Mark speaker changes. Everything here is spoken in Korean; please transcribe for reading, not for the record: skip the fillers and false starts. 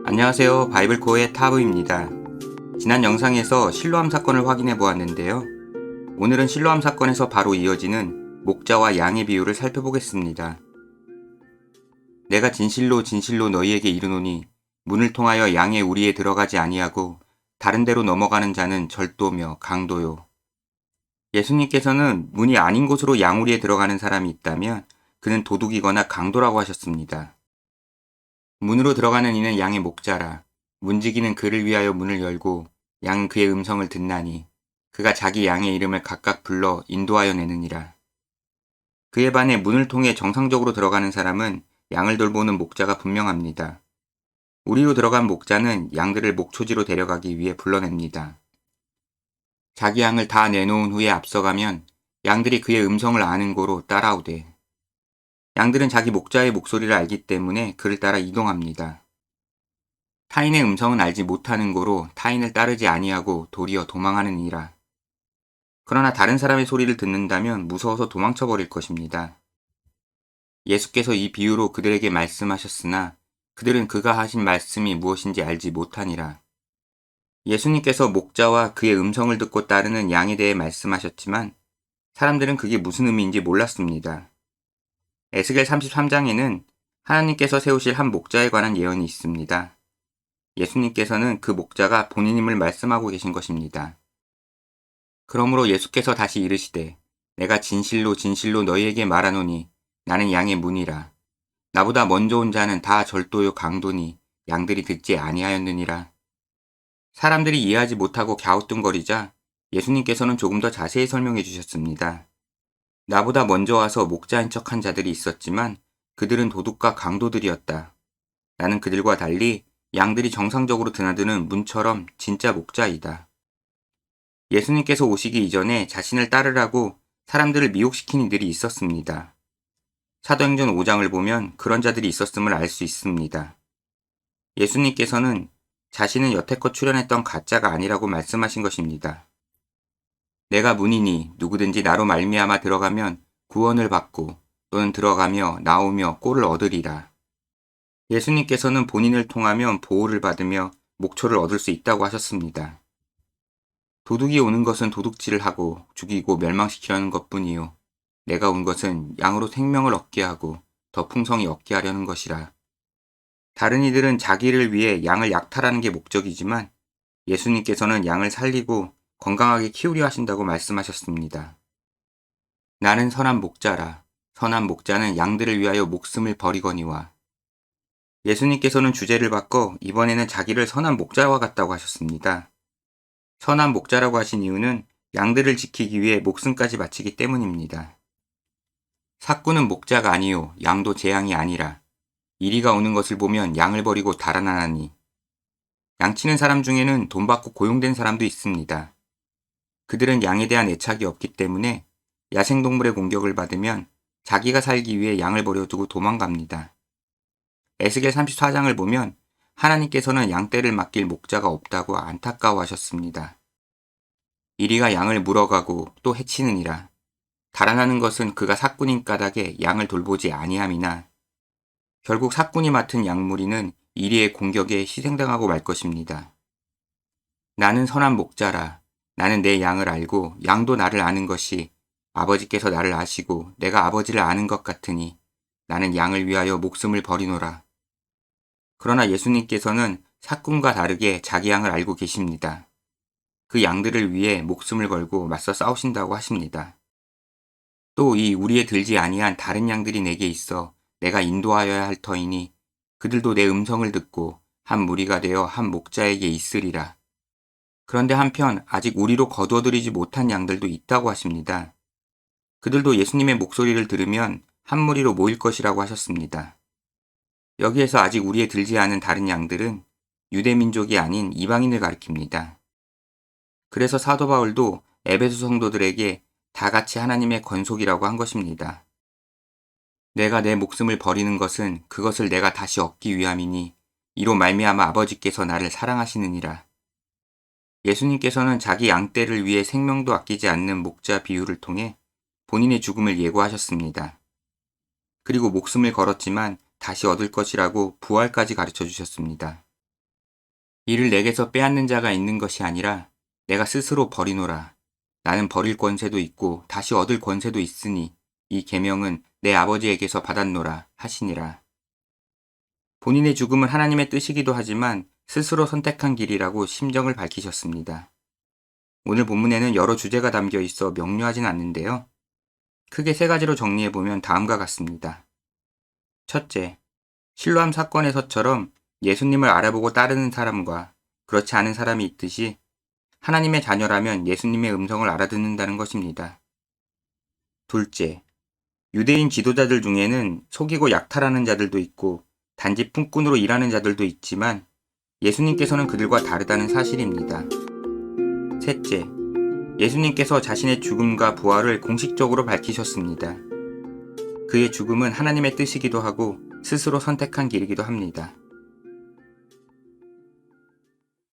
Speaker 1: 안녕하세요. 바이블코어의 타브입니다. 지난 영상에서 실로암 사건을 확인해 보았는데요. 오늘은 실로암 사건에서 바로 이어지는 목자와 양의 비유를 살펴보겠습니다. 내가 진실로 진실로 너희에게 이르노니 문을 통하여 양의 우리에 들어가지 아니하고 다른 데로 넘어가는 자는 절도며 강도요. 예수님께서는 문이 아닌 곳으로 양우리에 들어가는 사람이 있다면 그는 도둑이거나 강도라고 하셨습니다. 문으로 들어가는 이는 양의 목자라. 문지기는 그를 위하여 문을 열고 양은 그의 음성을 듣나니 그가 자기 양의 이름을 각각 불러 인도하여 내느니라. 그에 반해 문을 통해 정상적으로 들어가는 사람은 양을 돌보는 목자가 분명합니다. 우리로 들어간 목자는 양들을 목초지로 데려가기 위해 불러냅니다. 자기 양을 다 내놓은 후에 앞서가면 양들이 그의 음성을 아는 고로 따라오되 양들은 자기 목자의 목소리를 알기 때문에 그를 따라 이동합니다. 타인의 음성은 알지 못하는 고로 타인을 따르지 아니하고 도리어 도망하느니라. 그러나 다른 사람의 소리를 듣는다면 무서워서 도망쳐 버릴 것입니다. 예수께서 이 비유로 그들에게 말씀하셨으나 그들은 그가 하신 말씀이 무엇인지 알지 못하니라. 예수님께서 목자와 그의 음성을 듣고 따르는 양에 대해 말씀하셨지만 사람들은 그게 무슨 의미인지 몰랐습니다. 에스겔 33장에는 하나님께서 세우실 한 목자에 관한 예언이 있습니다. 예수님께서는 그 목자가 본인임을 말씀하고 계신 것입니다. 그러므로 예수께서 다시 이르시되 내가 진실로 진실로 너희에게 말하노니 나는 양의 문이라. 나보다 먼저 온 자는 다 절도요 강도니 양들이 듣지 아니하였느니라. 사람들이 이해하지 못하고 갸우뚱거리자 예수님께서는 조금 더 자세히 설명해 주셨습니다. 나보다 먼저 와서 목자인 척한 자들이 있었지만 그들은 도둑과 강도들이었다. 나는 그들과 달리 양들이 정상적으로 드나드는 문처럼 진짜 목자이다. 예수님께서 오시기 이전에 자신을 따르라고 사람들을 미혹시킨 이들이 있었습니다. 사도행전 5장을 보면 그런 자들이 있었음을 알 수 있습니다. 예수님께서는 자신은 여태껏 출현했던 가짜가 아니라고 말씀하신 것입니다. 내가 문이니 누구든지 나로 말미암아 들어가면 구원을 받고 또는 들어가며 나오며 꼴을 얻으리라. 예수님께서는 본인을 통하면 보호를 받으며 목초를 얻을 수 있다고 하셨습니다. 도둑이 오는 것은 도둑질을 하고 죽이고 멸망시키려는 것뿐이요. 내가 온 것은 양으로 생명을 얻게 하고 더 풍성히 얻게 하려는 것이라. 다른 이들은 자기를 위해 양을 약탈하는 게 목적이지만 예수님께서는 양을 살리고 건강하게 키우려 하신다고 말씀하셨습니다. 나는 선한 목자라. 선한 목자는 양들을 위하여 목숨을 버리거니와. 예수님께서는 주제를 바꿔 이번에는 자기를 선한 목자와 같다고 하셨습니다. 선한 목자라고 하신 이유는 양들을 지키기 위해 목숨까지 바치기 때문입니다. 삭구는 목자가 아니요 양도 제 양이 아니라 이리가 오는 것을 보면 양을 버리고 달아나나니. 양치는 사람 중에는 돈 받고 고용된 사람도 있습니다. 그들은 양에 대한 애착이 없기 때문에 야생동물의 공격을 받으면 자기가 살기 위해 양을 버려두고 도망갑니다. 에스겔 34장을 보면 하나님께서는 양떼를 맡길 목자가 없다고 안타까워하셨습니다. 이리가 양을 물어가고 또 해치느니라. 달아나는 것은 그가 삭군인 까닭에 양을 돌보지 아니함이나 결국 삭군이 맡은 양무리는 이리의 공격에 희생당하고 말 것입니다. 나는 선한 목자라. 나는 내 양을 알고 양도 나를 아는 것이 아버지께서 나를 아시고 내가 아버지를 아는 것 같으니 나는 양을 위하여 목숨을 버리노라. 그러나 예수님께서는 삭군과 다르게 자기 양을 알고 계십니다. 그 양들을 위해 목숨을 걸고 맞서 싸우신다고 하십니다. 또 이 우리에 들지 아니한 다른 양들이 내게 있어 내가 인도하여야 할 터이니 그들도 내 음성을 듣고 한 무리가 되어 한 목자에게 있으리라. 그런데 한편 아직 우리로 거두어들이지 못한 양들도 있다고 하십니다. 그들도 예수님의 목소리를 들으면 한 무리로 모일 것이라고 하셨습니다. 여기에서 아직 우리에 들지 않은 다른 양들은 유대민족이 아닌 이방인을 가리킵니다. 그래서 사도 바울도 에베소 성도들에게 다 같이 하나님의 권속이라고 한 것입니다. 내가 내 목숨을 버리는 것은 그것을 내가 다시 얻기 위함이니 이로 말미암아 아버지께서 나를 사랑하시느니라. 예수님께서는 자기 양떼를 위해 생명도 아끼지 않는 목자 비유를 통해 본인의 죽음을 예고하셨습니다. 그리고 목숨을 걸었지만 다시 얻을 것이라고 부활까지 가르쳐 주셨습니다. 이를 내게서 빼앗는 자가 있는 것이 아니라 내가 스스로 버리노라. 나는 버릴 권세도 있고 다시 얻을 권세도 있으니 이 계명은 내 아버지에게서 받았노라 하시니라. 본인의 죽음은 하나님의 뜻이기도 하지만 스스로 선택한 길이라고 심정을 밝히셨습니다. 오늘 본문에는 여러 주제가 담겨 있어 명료하진 않는데요. 크게 세 가지로 정리해보면 다음과 같습니다. 첫째, 실로암 사건에서처럼 예수님을 알아보고 따르는 사람과 그렇지 않은 사람이 있듯이 하나님의 자녀라면 예수님의 음성을 알아듣는다는 것입니다. 둘째, 유대인 지도자들 중에는 속이고 약탈하는 자들도 있고 단지 품꾼으로 일하는 자들도 있지만 예수님께서는 그들과 다르다는 사실입니다. 셋째, 예수님께서 자신의 죽음과 부활을 공식적으로 밝히셨습니다. 그의 죽음은 하나님의 뜻이기도 하고 스스로 선택한 길이기도 합니다.